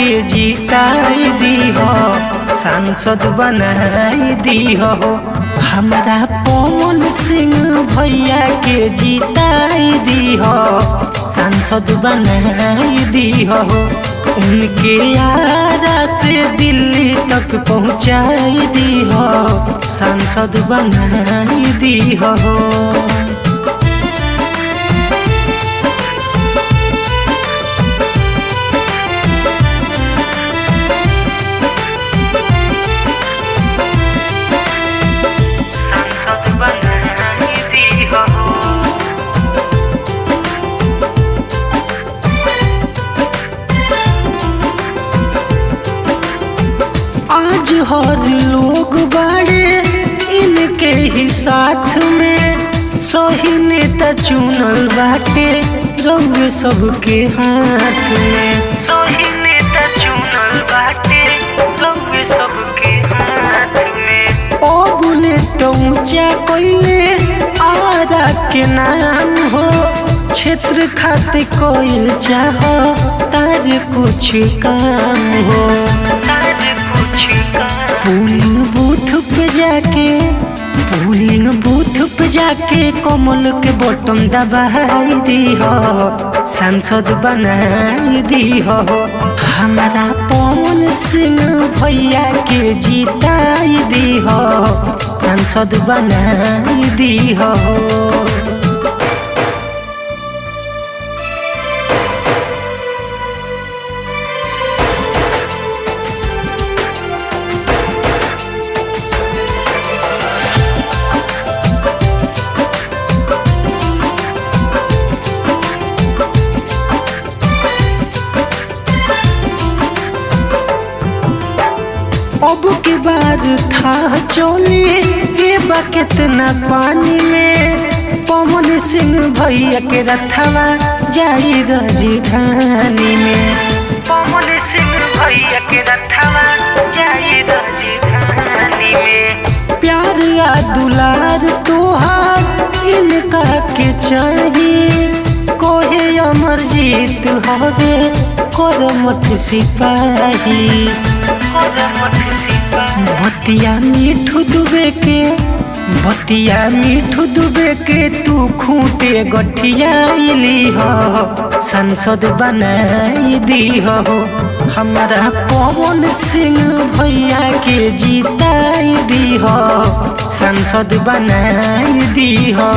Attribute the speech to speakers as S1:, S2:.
S1: के जीताई दी हो, सांसद बनाई दी हो। हमारा पवन सिंह भैया के जीताई दी हो, सांसद बनाई दी हो। उनके आरा से दिल्ली तक पहुँचाई दी हो, सांसद बनाई दी हो। आज हर लोग बड़े इनके ही साथ में, सही नेता चुनल बाटे रउए सबके हाथ में। सही नेता चुनल बाटे रउए सबके हाथ में। ओ बोले तो ऊंचा कोइले आरा के नाम हो, क्षेत्र खाते कोई चाहो ताज कुछ काम हो। पोलिंग बूथ पे जाके कमल के बटन दबाई दी हो, सांसद बनाई दी हो। हमारा पवन सिंह भैया के जीताई दी हो, सांसद बनाई दी हो। अब के बाद था चोली के बा कितना पानी में, पवन सिंह भैया के रथवा जाई राजधानी में। पवन सिंह भैया के रथवा जाई राजधानी में। प्यार या दुलार तोहार इनका के चाहिए, कोहे अमरजीत हवे करमठ सिपाही। बतिया मीठू दुबे के तू खूंटे गठियाइली हो, सांसद बनाई दी हो। हमारा पवन सिंह भैया के जीताई दी हो, सांसद बनाई दी हो।